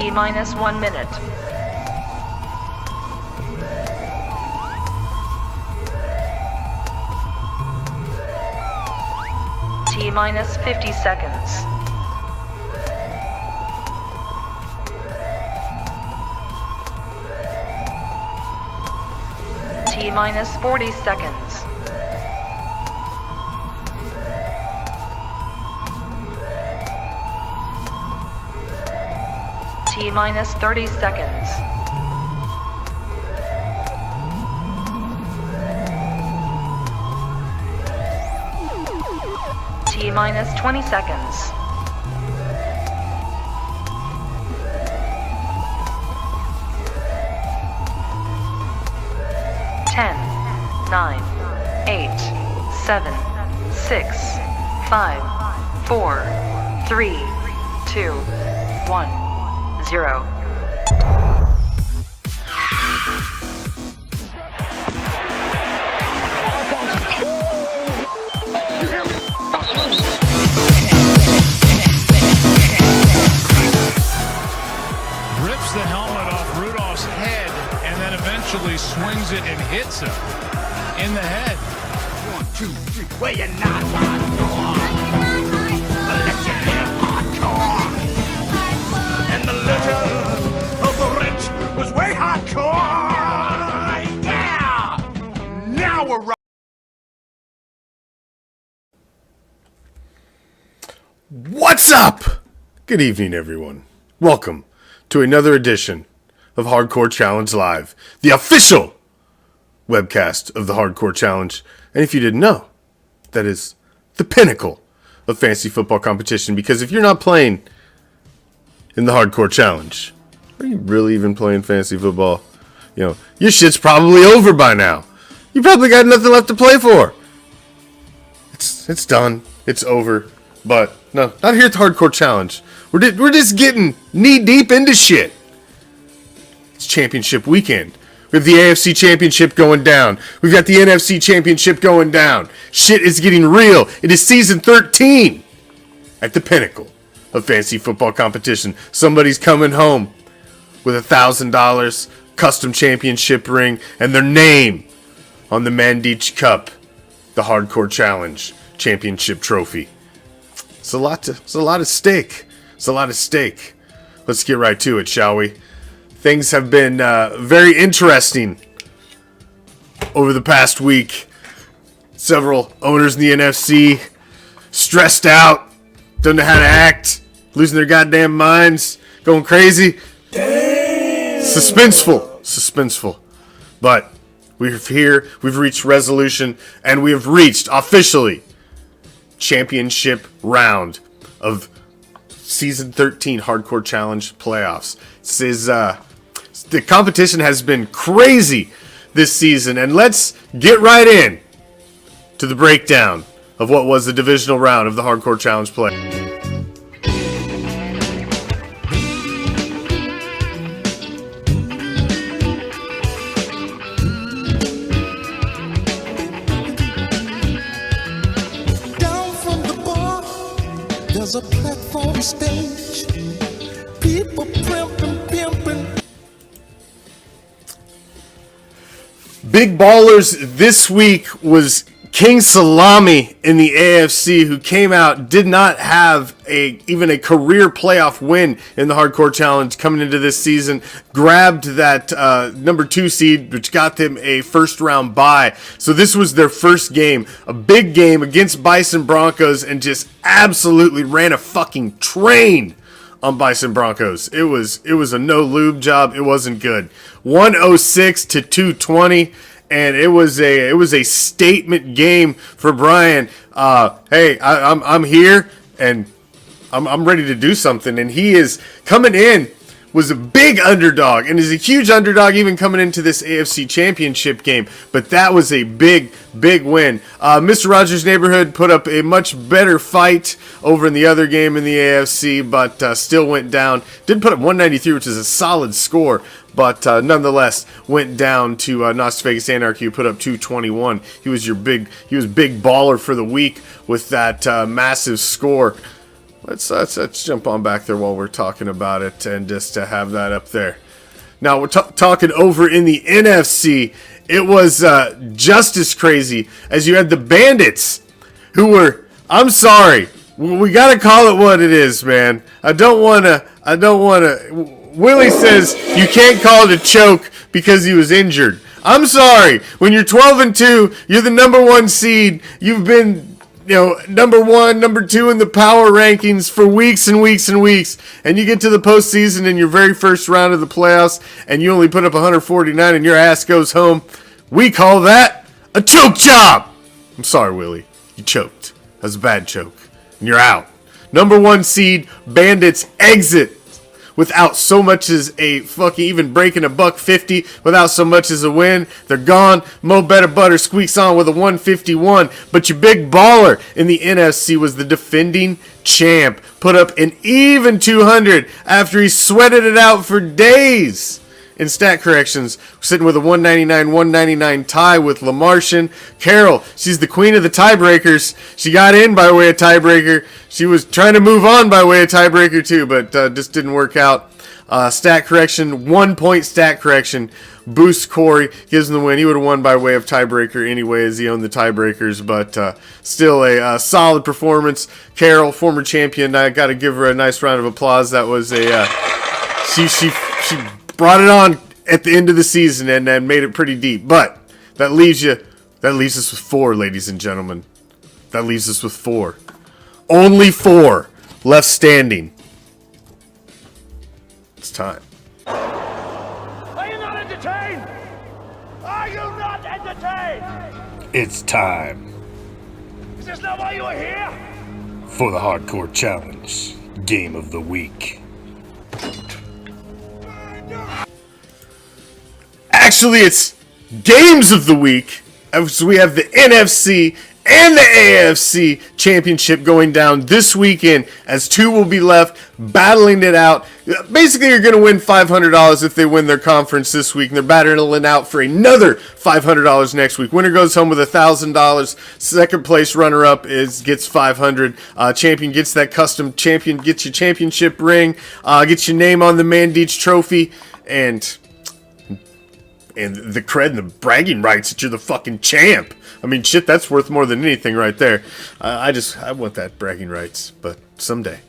T minus 1 minute. T minus 50 seconds. T minus 40 seconds. T minus 30 seconds. T minus 20 seconds. Ten, 9, 8, 7, 6, 5, 4, 3, 2, 1, 0. Rips the helmet off Rudolph's head and then eventually swings it and hits him in the head. 1, 2, 3, where you not hardcore? I'll let you live hardcore. And the letter of the rich was way hardcore. Yeah! Now we're right. What's up? Good evening, everyone. Welcome to another edition of Hardcore Challenge Live, the official webcast of the Hardcore Challenge. And if you didn't know, that is the pinnacle of fantasy football competition, because if you're not playing in the Hardcore Challenge, are you really even playing fantasy football? You know, your shit's probably over by now. You probably got nothing left to play for. It's done. It's over. But no, not here at the Hardcore Challenge. We're just getting knee deep into shit. It's championship weekend. We have the AFC Championship going down. We've got the NFC Championship going down. Shit is getting real. It is season 13 at the pinnacle of fantasy football competition. Somebody's coming home with $1,000 custom championship ring and their name on the Mandich Cup, the Hardcore Challenge Championship trophy. It's a lot at stake. It's a lot at stake. Let's get right to it, shall we? Things have been very interesting over the past week. Several owners in the NFC stressed out, don't know how to act, losing their goddamn minds, going crazy. Damn. Suspenseful. But we're here, we've reached resolution, and we have reached officially championship round of season 13 Hardcore Challenge playoffs. This is the competition has been crazy this season, and let's get right in to the breakdown of what was the divisional round of the Hardcore Challenge play. There's a platform stage, people pimping. Big ballers this week was King Salami in the AFC, who came out, did not have even a career playoff win in the Hardcore Challenge coming into this season, grabbed that number 2 seed, which got them a first round bye. So this was their first game, a big game against Bison Broncos, and just absolutely ran a fucking train on Bison Broncos. It was a no lube job. It wasn't good. 106 to 220. And it was a statement game for Brian. Hey, I'm here and I'm ready to do something. And he is coming in, was a big underdog and is a huge underdog even coming into this AFC Championship game. But that was a big win. Mr. Rogers' Neighborhood put up a much better fight over in the other game in the AFC, but still went down. Did put up 193, which is a solid score. But nonetheless, went down to Las Vegas Anarchy, who put up 221. He was big baller for the week with that massive score. let's jump on back there while we're talking about it, and just to have that up there. Now we're talking over in the NFC. It was just as crazy as you had the Bandits, who were. I'm sorry, we gotta call it what it is, man. I don't wanna. Willie says you can't call it a choke because he was injured. I'm sorry. When you're 12-2, you're the number 1 seed. You've been, number 1, number 2 in the power rankings for weeks and weeks and weeks. And you get to the postseason in your very first round of the playoffs, and you only put up 149 and your ass goes home. We call that a choke job. I'm sorry, Willie. You choked. That was a bad choke. And you're out. Number 1 seed, Bandits exit without so much as a fucking even breaking $150, without so much as a win. They're gone. Mo Better Butter squeaks on with a 151. But your big baller in the NFC was the defending champ. Put up an even 200 after he sweated it out for days. In stat corrections, sitting with a 199 tie with LaMartian. Carol, she's the queen of the tiebreakers. She got in by way of tiebreaker. She was trying to move on by way of tiebreaker too, but just didn't work out. Stat correction, 1 point stat correction. Boosts Corey, gives him the win. He would have won by way of tiebreaker anyway, as he owned the tiebreakers, but still a solid performance. Carol, former champion, I got to give her a nice round of applause. That was a she brought it on at the end of the season and made it pretty deep. But that leaves us with 4, ladies and gentlemen. That leaves us with 4. Only 4 left standing. It's time. Are you not entertained? Are you not entertained? It's time Is this not why you are here? for the Hardcore Challenge Game of the Week. Actually, it's Games of the Week. So we have the NFC and the AFC Championship going down this weekend, as 2 will be left battling it out. Basically, you're going to win $500 if they win their conference this week, and they're battling out for another $500 next week. Winner goes home with $1,000. Second place runner-up gets $500. Champion gets that custom champion, gets your championship ring, gets your name on the Mandich Trophy, and the cred and the bragging rights that you're the fucking champ. I mean, shit, that's worth more than anything right there. I want that bragging rights, but someday.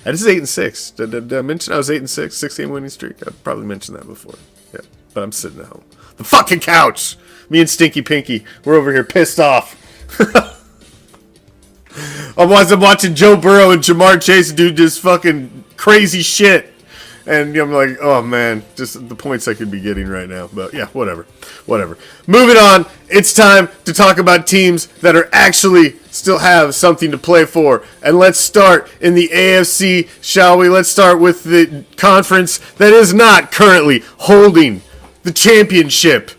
I just 8-6. Did I mention I was 8-6, 6-game winning streak? I probably mentioned that before. Yeah, but I'm sitting at home. The fucking couch. Me and Stinky Pinky, we're over here pissed off. I'm watching Joe Burrow and Jamar Chase do just fucking crazy shit. And I'm like, oh man, just the points I could be getting right now. But yeah, whatever. Moving on, it's time to talk about teams that are actually still have something to play for. And let's start in the AFC, shall we? Let's start with the conference that is not currently holding the championship.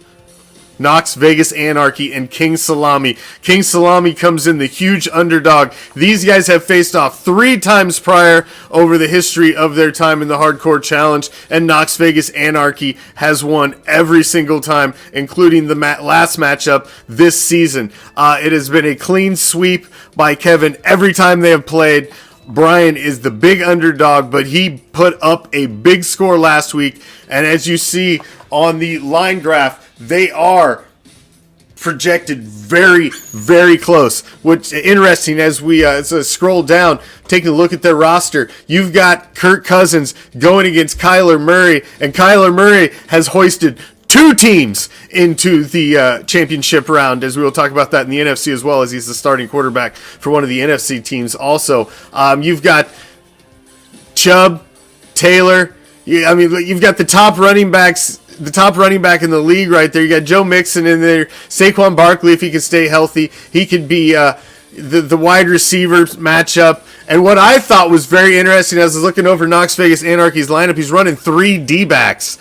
Knox, Vegas Anarchy, and King Salami. King Salami comes in the huge underdog. These guys have faced off 3 times prior over the history of their time in the Hardcore Challenge, and Knox, Vegas Anarchy has won every single time, including the last matchup this season. It has been a clean sweep by Kevin every time they have played. Brian is the big underdog, but he put up a big score last week, and as you see on the line graph, they are projected very, very close. Which interesting as we scroll down, taking a look at their roster. You've got Kirk Cousins going against Kyler Murray, and Kyler Murray has hoisted 2 teams into the championship round, as we will talk about that in the NFC as well, as he's the starting quarterback for one of the NFC teams also. You've got Chubb, Taylor. You've got the top running backs. The top running back in the league right there. You got Joe Mixon in there. Saquon Barkley, if he can stay healthy, he could be the wide receiver matchup. And what I thought was very interesting as I was looking over Knox Vegas Anarchy's lineup, he's running 3 D-backs.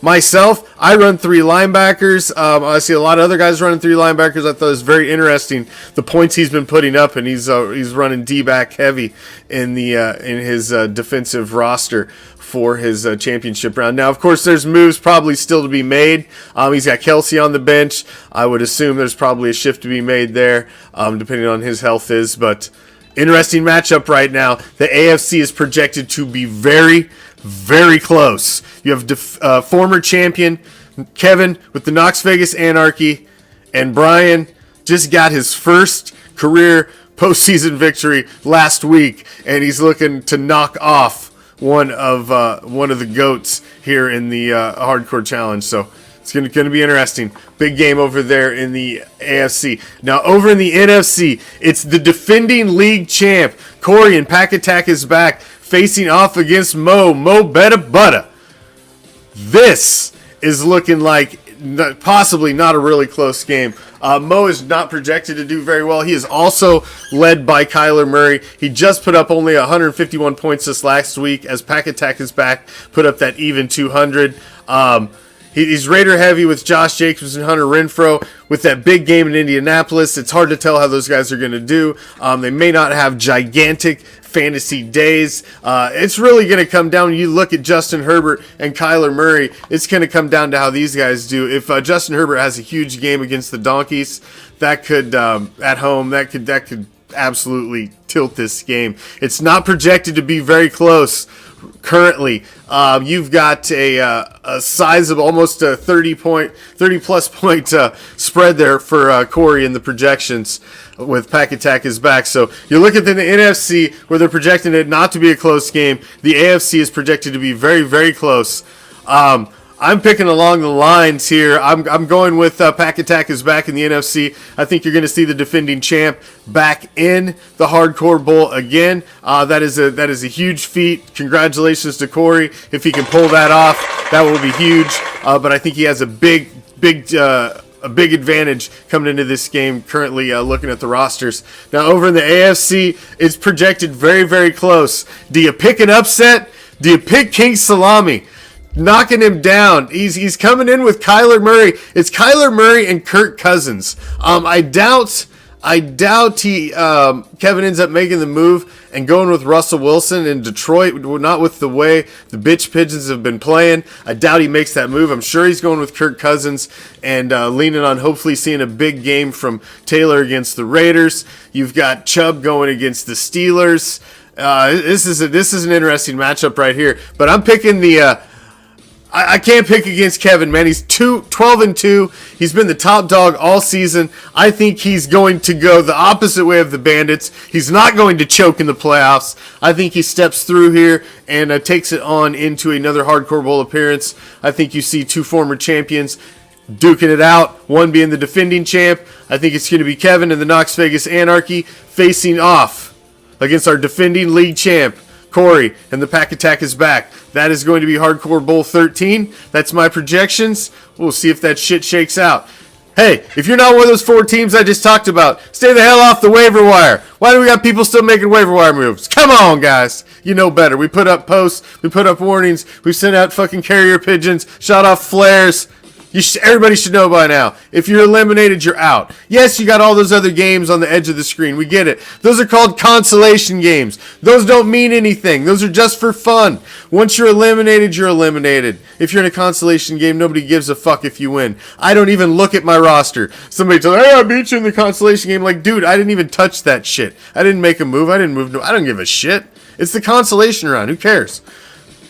Myself, I run 3 linebackers. I see a lot of other guys running 3 linebackers. I thought it was very interesting the points he's been putting up, and he's running D-back heavy in his defensive roster for his championship round. Now, of course, there's moves probably still to be made. He's got Kelsey on the bench. I would assume there's probably a shift to be made there, depending on his health is. But Interesting matchup right now. The AFC is projected to be very, very close. You have former champion Kevin with the Knox Vegas Anarchy, and Brian just got his first career postseason victory last week, and he's looking to knock off one of the goats here in the Hardcore Challenge. So it's going to be interesting. Big game over there in the AFC. Now over in the NFC, it's the defending league champ Corey, and Pack Attack is back facing off against Mo Betta Butta. This is looking like possibly not a really close game. Mo is not projected to do very well. He is also led by Kyler Murray. He just put up only 151 points this last week as Pack Attack is back, put up that even 200. He's Raider heavy with Josh Jacobs and Hunter Renfrow. With that big game in Indianapolis, it's hard to tell how those guys are going to do. They may not have gigantic fantasy days. It's really going to come down, when you look at Justin Herbert and Kyler Murray, it's going to come down to how these guys do. If Justin Herbert has a huge game against the Donkeys, that could, at home, that could absolutely tilt this game. It's not projected to be very close. Currently, you've got a size of almost a 30 plus point spread there for Corey in the projections with Pack Attack is back. So you look at the NFC where they're projecting it not to be a close game. The AFC is projected to be very, very close. I'm picking along the lines here. I'm going with Pack Attack is back in the NFC. I think you're going to see the defending champ back in the Hardcore Bowl again. That is a huge feat. Congratulations to Corey. If he can pull that off, that will be huge. But I think he has a big advantage coming into this game, currently looking at the rosters. Now, over in the AFC, it's projected very, very close. Do you pick an upset? Do you pick King Salami? Knocking him down. He's coming in with Kyler Murray. It's Kyler Murray and Kirk Cousins. I doubt Kevin ends up making the move and going with Russell Wilson in Detroit, not with the way the bitch pigeons have been playing. I doubt he makes that move. I'm sure he's going with Kirk Cousins and leaning on hopefully seeing a big game from Taylor against the Raiders. You've got Chubb going against the Steelers. This is an interesting matchup right here. But I'm picking the I can't pick against Kevin, man. He's 12-2. He's been the top dog all season. I think he's going to go the opposite way of the Bandits. He's not going to choke in the playoffs. I think he steps through here and takes it on into another Hardcore Bowl appearance. I think you see two former champions duking it out, one being the defending champ. I think it's going to be Kevin and the Knox Vegas Anarchy facing off against our defending league champ, Corey, and the Pack Attack is back. That is going to be Hardcore Bowl 13. That's my projections. We'll see if that shit shakes out. Hey, if you're not one of those four teams I just talked about, stay the hell off the waiver wire. Why do we got people still making waiver wire moves? Come on, guys. You know better. We put up posts. We put up warnings. We sent out fucking carrier pigeons. Shot off flares. Everybody should know by now. If you're eliminated, you're out. Yes, you got all those other games on the edge of the screen. We get it. Those are called consolation games. Those don't mean anything. Those are just for fun. Once you're eliminated, you're eliminated. If you're in a consolation game, nobody gives a fuck if you win. I don't even look at my roster. Somebody tells me, hey, I beat you in the consolation game. Like, dude, I didn't even touch that shit. I didn't make a move. I didn't move. I don't give a shit. It's the consolation round. Who cares?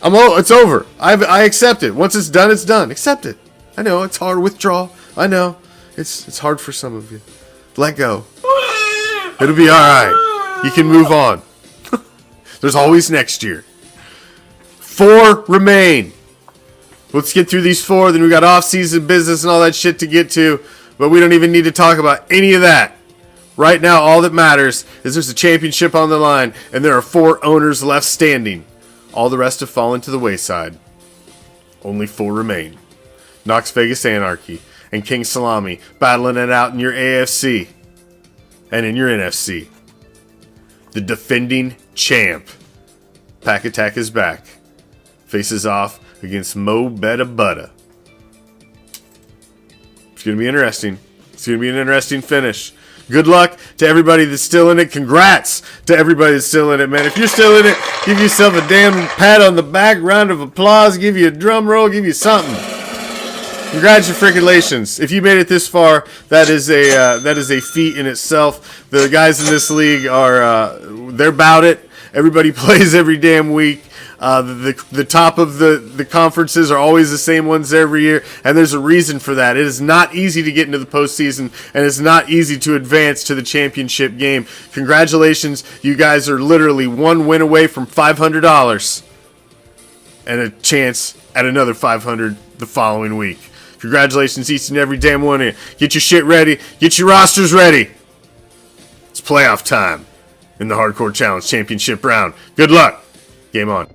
It's over. I accept it. Once it's done, it's done. Accept it. I know, it's hard. Withdraw. I know. It's hard for some of you. Let go. It'll be alright. You can move on. There's always next year. 4 remain. Let's get through these 4. Then we got off-season business and all that shit to get to. But we don't even need to talk about any of that. Right now, all that matters is there's a championship on the line. And there are 4 owners left standing. All the rest have fallen to the wayside. Only 4 remain. Knox Vegas Anarchy and King Salami battling it out in your AFC and in your NFC. The defending champ, Pack Attack is back. Faces off against Mo Betta Butta. It's going to be interesting. It's going to be an interesting finish. Good luck to everybody that's still in it. Congrats to everybody that's still in it, man. If you're still in it, give yourself a damn pat on the back, round of applause, give you a drum roll, give you something. Congratulations! If you made it this far, that is a feat in itself. The guys in this league are they're about it. Everybody plays every damn week. The top of the conferences are always the same ones every year, and there's a reason for that. It is not easy to get into the postseason, and it's not easy to advance to the championship game. Congratulations, you guys are literally one win away from $500 and a chance at another $500 the following week. Congratulations, each and every damn one of you. Get your shit ready. Get your rosters ready. It's playoff time in the Hardcore Challenge Championship round. Good luck. Game on.